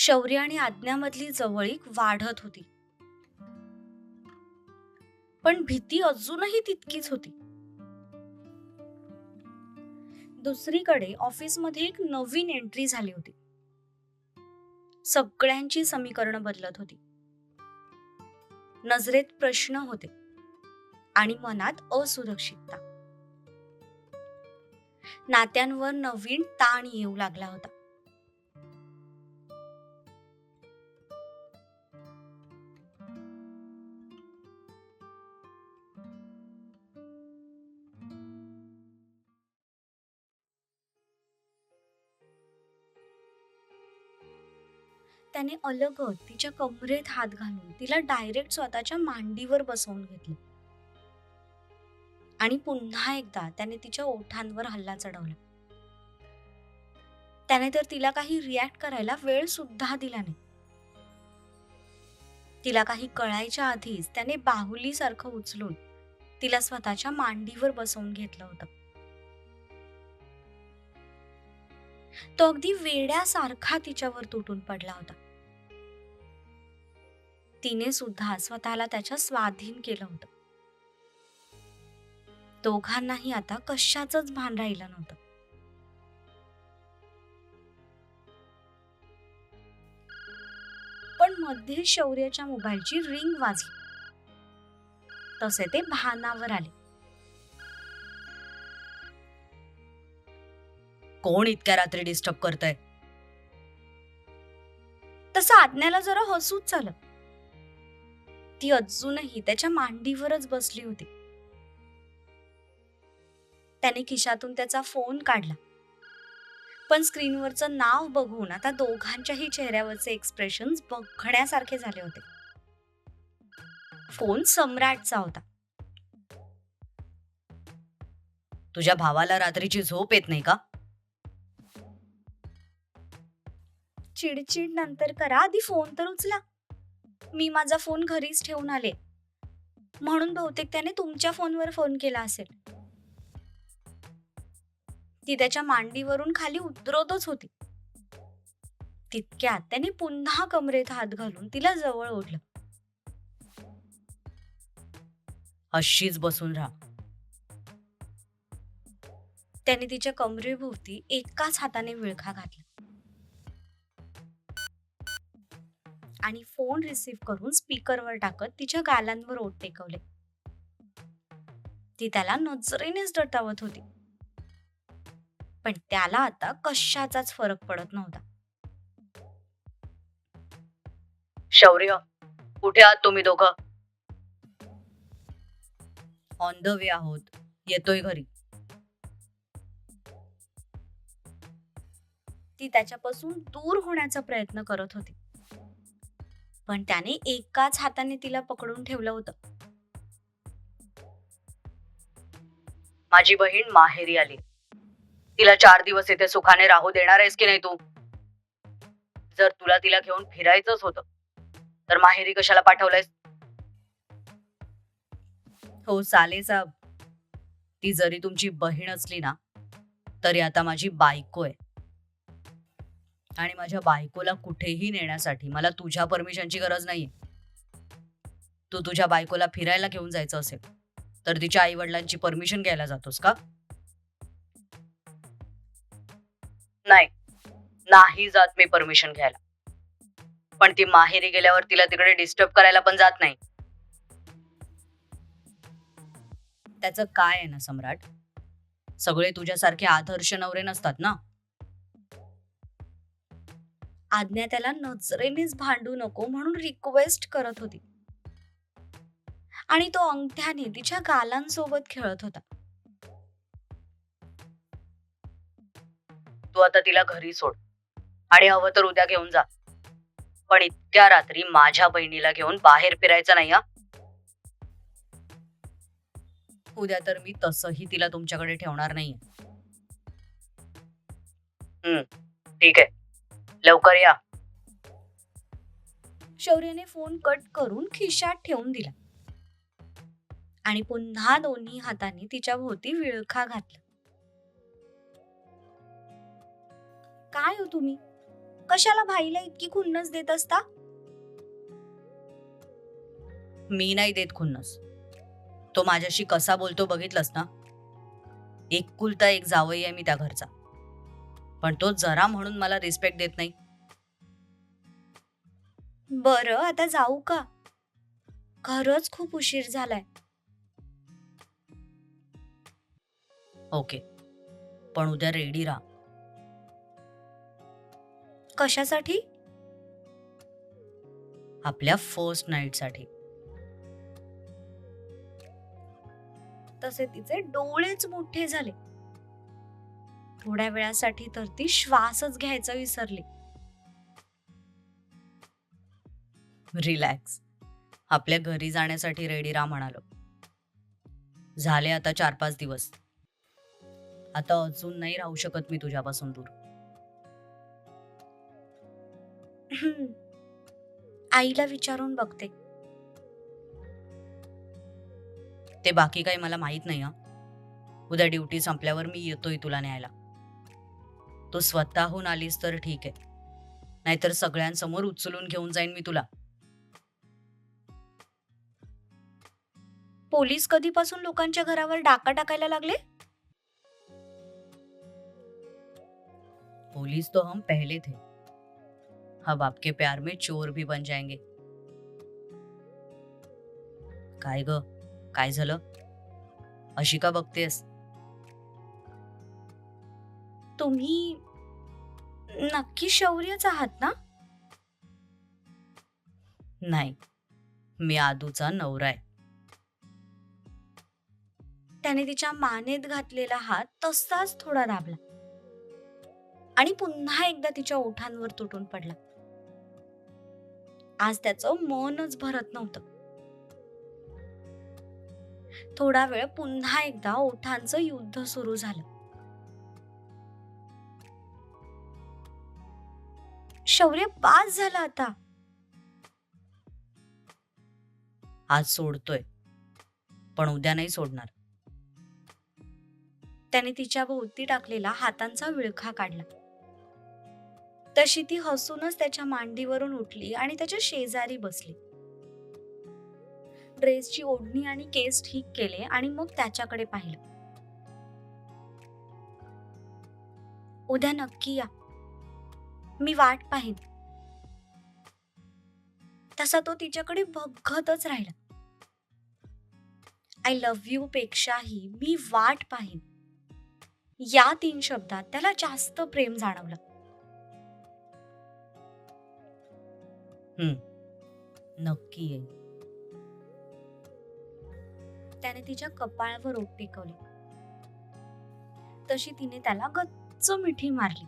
शौर्य आणि आज्ञामधली जवळीक वाढत होती, पण भीती अजूनही तितकीच होती. दुसरीकडे ऑफिसमध्ये एक नवीन एंट्री झाली होती. सगळ्यांची समीकरणं बदलत होती. नजरेत प्रश्न होते आणि मनात असुरक्षितता. नात्यांवर नवीन ताण येऊ लागला होता. त्याने अलगद तिच्या कमरेत हात घालून तिला डायरेक्ट स्वतःच्या मांडीवर बसवून घेतलं आणि पुन्हा एकदा त्याने तिच्या ओठांवर हल्ला चढवला. त्याने तर तिला काही रिॲक्ट करायला वेळ सुद्धा दिला नाही. तिला काही कळायच्या आधीच त्याने बाहुलीसारखं उचलून तिला स्वतःच्या मांडीवर बसवून घेतलं होतं. तो अगदी वेड्यासारखा तिच्यावर तुटून पडला होता. तिने सुद्धा स्वतःला त्याच्या स्वाधीन केलं होतं. दोघांनाही आता कशाचंच भान राहिलं नव्हतं. पण मध्ये शौर्याच्या मोबाईलची रिंग वाजली. तसे ते भानावर आले. कोण इतक्या रात्री डिस्टर्ब करतंय? तसं आज्ञाला जरा हसूच आलं. ती अजूनही त्याच्या मांडीवरच बसली होती. त्याने खिशातून त्याचा फोन काढला, पण स्क्रीनवरचं नाव बघून आता दोघांच्याही चेहऱ्यावरचे एक्सप्रेशन्स बघण्यासारखे झाले होते. फोन सम्राटचा होता. तुझ्या भावाला रात्रीची झोप येत नाही का? चिडचिड नंतर करा, आधी फोन तर उचला. मी माझा फोन घरीच ठेवून आले, म्हणून बहुतेक त्याने तुमच्या फोनवर फोन केला असेल. ती त्याच्या मांडीवरून खाली उतरतच होती. तितक्यात त्याने पुन्हा कमरेत हात घालून तिला जवळ ओढलं. अशीच बसून राहा. त्याने तिच्या कमरेभोवती एकाच हाताने विळखा घातला आणि फोन रिसीव्ह करून स्पीकरवर टाकत तिच्या गालांवर ओठ टेकवले. ती त्याला नजरेनेच दटावत होती, पण त्याला आता कशाचाच फरक पडत नव्हता. शौर्य, कुठे आहात तुम्ही दोघं? ऑन द वे आहोत, येतोय घरी. ती त्याच्यापासून दूर होण्याचा प्रयत्न करत होती, पण त्याने एकाच हाताने तिला पकडून ठेवलं होतं. माझी बहीण माहेरी आली. तिला 4 दिवस इथे सुखाने राहू देणार आहेस की नाही तू? जर तुला तिला घेऊन फिरायचंच होतं तर माहेरी कशाला पाठवलंयस? हो साले साहेब, ती जरी तुमची बहीण असली ना तरी आता माझी बायको आहे, आणि माझ्या बायकोला कुठेही नेण्यासाठी मला तुझ्या परमिशनची गरज नाहीये. तू तुझ्या बायकोला फिरायला घेऊन जायचं असेल तर तिच्या आई वडिलांची परमिशन घ्यायला जातोस का? नाही, नाही जात मी परमिशन घ्यायला. पण ती माहेरी गेल्यावर तिला तिकडे डिस्टर्ब करायला पण जात नाही. त्याचं काय आहे ना सम्राट, सगळे तुझ्यासारखे आदर्श नवरे नसतात ना. आज्ञा त्याला नजरेनेच भांडू नको म्हणून रिक्वेस्ट करत होती, आणि तो अंगठ्याने तिच्या गालांसोबत खेळत होता. तू आता तिला घरी सोड आणि हवं तर उद्या घेऊन जा, पण इतक्या रात्री माझ्या बहिणीला घेऊन बाहेर फिरायचं नाही हा. उद्या तर मी तसंही तिला तुमच्याकडे ठेवणार नाहीये. ठीक आहे, लवकर या. शौर्याने फोन कट करून खिशात ठेवून दिला आणि पुन्हा दोन्ही हातांनी तिच्या भोवती विळखा घातला. काय हो तुम्ही? कशाला भाईला इतकी खुन्नस देत असता? मी नाही देत खुन्नस. तो माझ्याशी कसा बोलतो बघितलंस ना. एकुलता एक जावई आहे मी त्या घरचा, पण तो जरा म्हणून मला रिस्पेक्ट देत नाही. बरं, आता जाऊ का? खरंच खूप उशीर झालाय. ओके, पण उद्या रेडी राहा. कशासाठी? आपल्या फर्स्ट नाईटसाठी. तसे तिचे डोळेच मोठे झाले. थोड्या वेळासाठी तर ती श्वासच घ्यायचा विसरली. रिलॅक्स. आपल्या घरी जाण्यासाठी रेडी राहा म्हणालो. झाले आता 4-5 दिवस. आता अजून नाही राहू शकत मी तुझ्यापासून दूर. आईला विचारून बघते. ते बाकी काही मला माहित नाही. उद्या ड्युटी संपल्यावर मी येतोय तुला न्यायला. तू स्वतःहून आलीस तर ठीक आहे, नाहीतर सगळ्यांसमोर उचलून घेऊन जाईन मी तुला. पोलीस कधीपासून लोकांच्या घरावर डाका टाकायला लागले? पुलिस तो हम पहले थे, अब आपके प्यार में चोर भी बन जाएंगे. काय ग, काय झालं? अशी का बघतेस? तुम्ही नक्की शौर्यच आहात ना? नाही, मी आदूचा नवरा आहे. त्याने तिच्या मानेत घातलेला हात तसाच थोडा दाबला आणि पुन्हा एकदा तिच्या ओठांवर तुटून पडला. आज त्याचं मनच भरत नव्हतं. थोडा वेळ पुन्हा एकदा ओठांचं युद्ध सुरू झालं. शौर्य, बास झाला आता. आज सोडतोय, पण उद्या नाही सोडणार. त्याने तिच्या भोवती टाकलेला हातांचा विळखा काढला. तशी ती हसूनच त्याच्या मांडीवरून उठली आणि त्याच्या शेजारी बसली. ड्रेसची ओढणी आणि केस ठीक केले आणि मग त्याच्याकडे पाहिलं. उद्या नक्की या, मी वाट पाहीन. तसा तो तिच्याकडे बघतच राहिला. आय लव्ह यू पेक्षाही मी वाट पाहीन, या 3 शब्दात त्याला जास्त प्रेम जाणवलं. नक्की येईल. त्याने तिच्या कपाळावर ओठ टेकवली. तशी तिने त्याला गच्च मिठी मारली.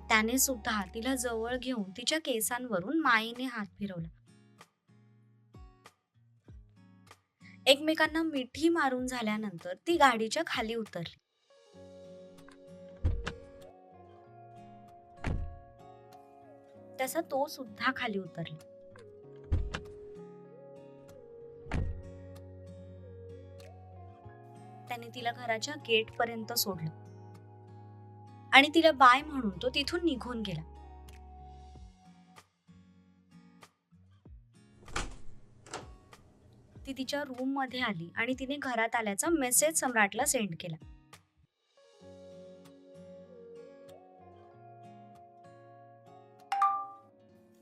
त्याने सुद्धा तिला जवळ घेऊन तिच्या केसांवरून मायेने हात फिरवला. एकमेकांना मिठी मारून झाल्यानंतर ती गाडीच्या खाली उतरली. तसा तो सुद्धा खाली उतरला. त्याने तिला घराच्या गेट पर्यंत सोडलं आणि तिला बाय म्हणून तो तिथून निघून गेला. ती तिच्या रूम मध्ये आली आणि तिने घरात आल्याचा मेसेज सम्राटला सेंड केला.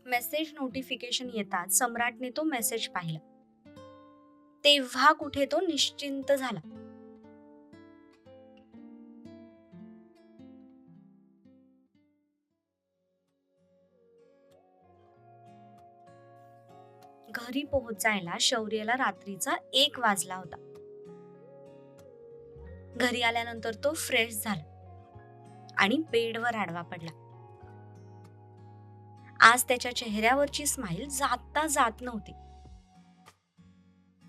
मेसेज नोटिफिकेशन येताच सम्राटने तो मेसेज पाहिला. तेव्हा कुठे तो निश्चिंत झाला. घरी पोहोचायला शौर्यला रात्रीचा 1 वाजला होता. घरी आल्यानंतर तो फ्रेश झाला आणि बेडवर आडवा पडला. आज त्याच्या चेहऱ्यावरची स्माइल जाता जात नव्हती.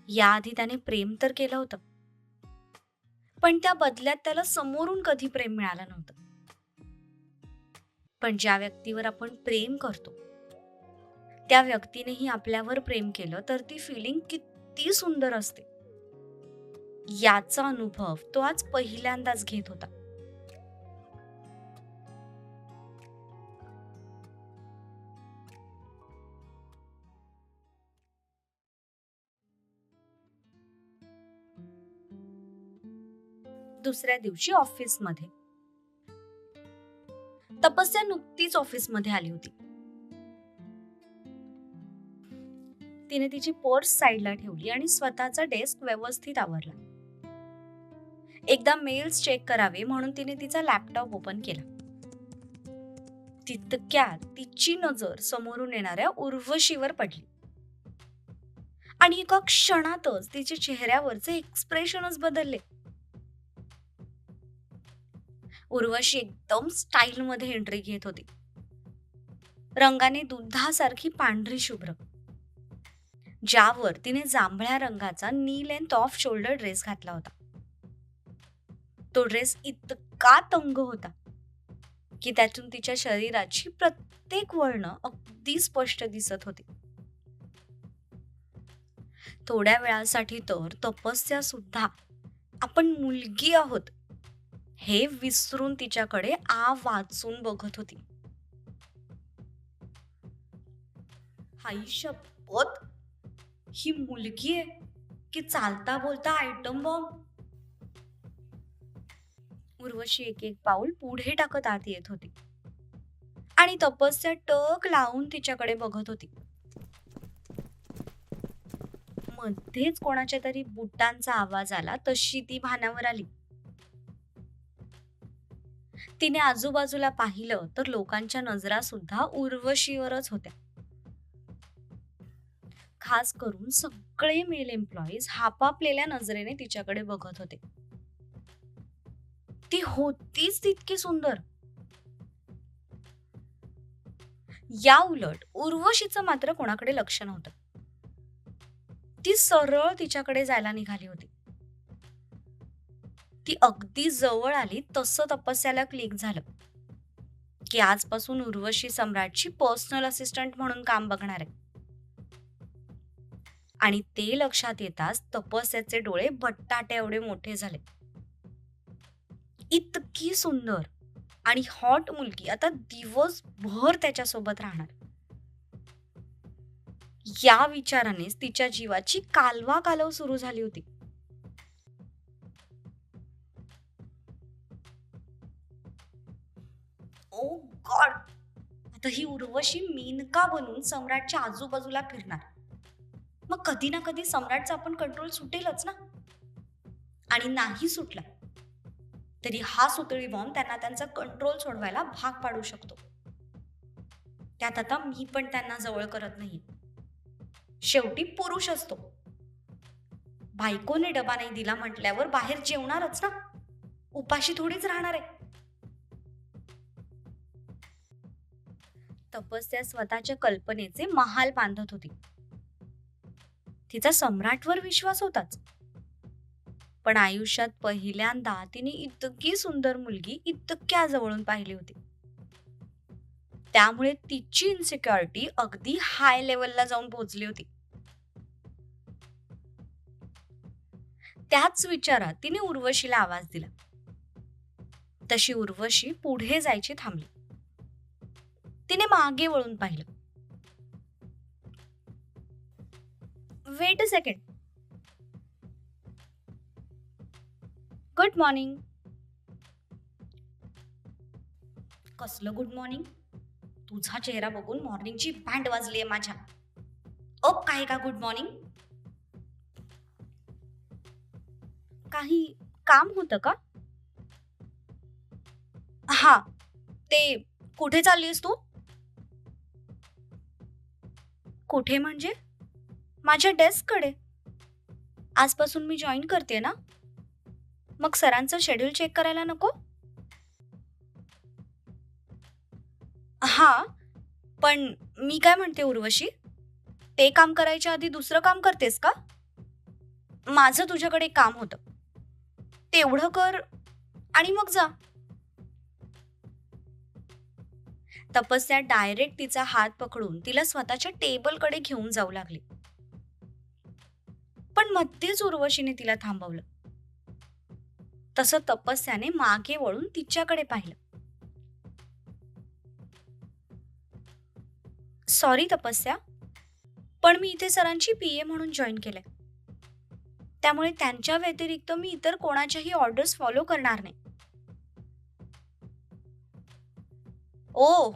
याआधी त्याने प्रेम तर केलं होतं, पण त्या बदल्यात त्याला समोरून कधी प्रेम मिळालं नव्हतं. पण ज्या व्यक्तीवर आपण प्रेम करतो त्या व्यक्तीनेही आपल्यावर प्रेम केलं तर ती फिलिंग किती सुंदर असते, याचा अनुभव तो आज पहिल्यांदाच घेत होता. दुसऱ्या दिवशी ऑफिसमध्ये तपस्या नुकतीच ऑफिसमध्ये आली होती. तिने तिची पर्स साईडला ठेवली आणि स्वतःचा डेस्क व्यवस्थित आवरला. एकदा मेल्स चेक करावे म्हणून तिने तिचा लॅपटॉप ओपन केला. तितक्यात तिची नजर समोरून येणाऱ्या उर्वशीवर पडली आणि एका क्षणातच तिच्या चेहऱ्यावरचे एक्सप्रेशनच बदलले. उर्वशी एकदम स्टाईल मध्ये एंट्री घेत होती. रंगाने दुधासारखी पांढरी शुभ्र, ज्यावर तिने जांभळ्या रंगाचा नी लेंथ ऑफ शोल्डर ड्रेस घातला होता. तो ड्रेस इतका तंग होता की त्यातून तिच्या शरीराची प्रत्येक वळण अगदी स्पष्ट दिसत होती. थोड्या वेळासाठी तर तपस्या सुद्धा आपण मुलगी आहोत हे विसरून तिच्याकडे वाचून बघत होती. हाय शपथ, ही मुलगी आहे की चालता बोलता आयटम बॉम्ब. उर्वशी एक एक पाऊल पुढे टाकत आत येत होती आणि तपस्या टक लावून तिच्याकडे बघत होती. मध्येच कोणाच्या तरी बुटांचा आवाज आला तशी ती भानावर आली. तिने आजूबाजूला पाहिलं तर लोकांच्या नजरा सुद्धा उर्वशीवरच होत्या. खास करून सगळे मेल एम्प्लॉईज हापापलेल्या नजरेने तिच्याकडे बघत होते. ती होतीच तितकी सुंदर. या उलट उर्वशीचं मात्र कोणाकडे लक्ष नव्हतं. ती सरळ तिच्याकडे जायला निघाली होती. ती अगदी जवळ आली तसं तपस्याला क्लिक झालं की आजपासून उर्वशी सम्राटची पर्सनल असिस्टंट म्हणून काम बघणार आहे. आणि ते लक्षात येताच तपस्याचे डोळे बटाटे एवढे मोठे झाले. इतकी सुंदर आणि हॉट मुलगी आता दिवसभर त्याच्यासोबत राहणार, या विचारानेच तिच्या जीवाची कालवा कालव सुरू झाली होती. ओ गॉड, आता ही उर्वशी मेनका बनून सम्राटच्या आजूबाजूला फिरणार. मग कधी ना कधी सम्राटचा आपण कंट्रोल सुटेलच ना. आणि नाही सुटला तरी हा सुतळी बॉम्ब त्यांना त्यांचा कंट्रोल सोडवायला भाग पाडू शकतो. त्यात आता मी पण त्यांना जवळ करत नाही. शेवटी पुरुष असतो. बायकोने डबा नाही दिला म्हटल्यावर बाहेर जेवणारच ना, उपाशी थोडीच राहणार आहे. तपस्या स्वतःच्या कल्पनेचे महाल बांधत होती. तिचा सम्राटवर विश्वास होताच, पण आयुष्यात पहिल्यांदा तिने इतकी सुंदर मुलगी इतक्या जवळून पाहिली होती. त्यामुळे तिची इन्सिक्युरिटी अगदी हाय लेवलला जाऊन पोहोचली होती. त्याच विचारात तिने उर्वशीला आवाज दिला. तशी उर्वशी पुढे जायची थांबली. तिने मागे वळून पाहिलं. Weight a second. Good morning. कसलं गुड मॉर्निंग? तुझा चेहरा बघून मॉर्निंगची बँड वाजलीये माझ्या. अप काय का गुड मॉर्निंग? काही काम होतं का? हा, ते कुठे चाललीस तू? कुठे म्हणजे? माझ्या डेस्ककडे. आजपासून मी जॉईन करते ना, मग सरांचं शेड्यूल चेक करायला नको? हा, पण मी काय म्हणते उर्वशी, ते काम करायच्या आधी दुसरं काम करतेस का? माझं तुझ्याकडे एक काम होतं, तेवढं कर आणि मग जा. तपस्या डायरेक्ट तिचा हात पकडून तिला स्वतःच्या टेबलकडे घेऊन जाऊ लागली. पण मध्येच उर्वशीने तिला थांबवलं. तसं तपस्याने मागे वळून तिच्याकडे पाहिलं. सॉरी तपस्या, पण मी इथे सरांची पीए म्हणून जॉईन केलंय. त्यामुळे त्यांच्या व्यतिरिक्त मी इतर कोणाच्याही ऑर्डर्स फॉलो करणार नाही. ओ,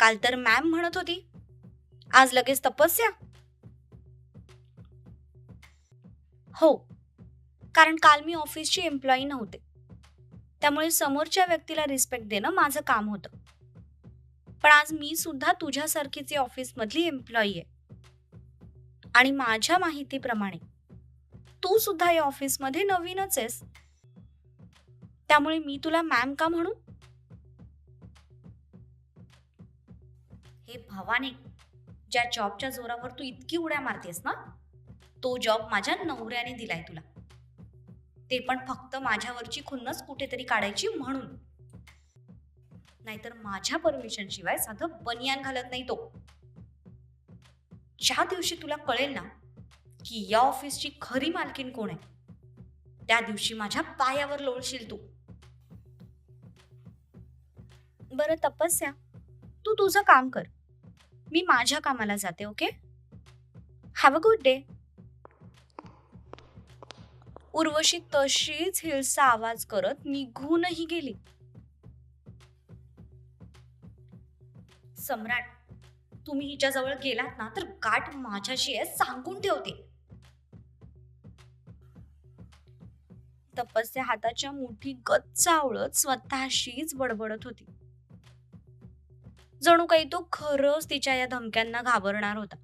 काल तर मॅम म्हणत होती, आज लगेच तपस्या. हो, कारण काल मी ऑफिसची एम्प्लॉई नव्हते, त्यामुळे समोरच्या व्यक्तीला रिस्पेक्ट देणं माझं काम होतं. पण आज मी सुद्धा तुझ्यासारखीच या ऑफिसमधली एम्प्लॉई आहे आणि माझ्या माहितीप्रमाणे तू सुद्धा या ऑफिसमध्ये नवीनच आहेस. त्यामुळे मी तुला मॅम का म्हणू? हे भवानी, ज्या जॉबच्या जोरावर तू इतकी उड्या मारतेस ना, तो जॉब माझ्या नवऱ्याने दिलाय तुला. ते पण फक्त माझ्यावरची खुन्नस कुठेतरी काढायची म्हणून. नाहीतर माझ्या परमिशन शिवाय साधं बनियान घालत नाही तो. ज्या दिवशी तुला कळेल ना की या ऑफिसची खरी मालकीन कोण आहे, त्या दिवशी माझ्या पायावर लोळशील तू. बरं तपस्या, तू तुझं काम कर, मी माझ्या कामाला जाते. Okay, have a good day. Urvashi तशीच हिल्सचा आवाज करत निघूनही गेली. सम्राट, तुम्ही हिच्याजवळ गेलात ना तर गाठ माझ्याशी आहे सांगून ठेवते. तपस्या हाताच्या मुठी गच्च आवळत स्वतःशीच बडबडत होती. जणू काही तो खरंच तिच्या या धमक्यांना घाबरणार होता.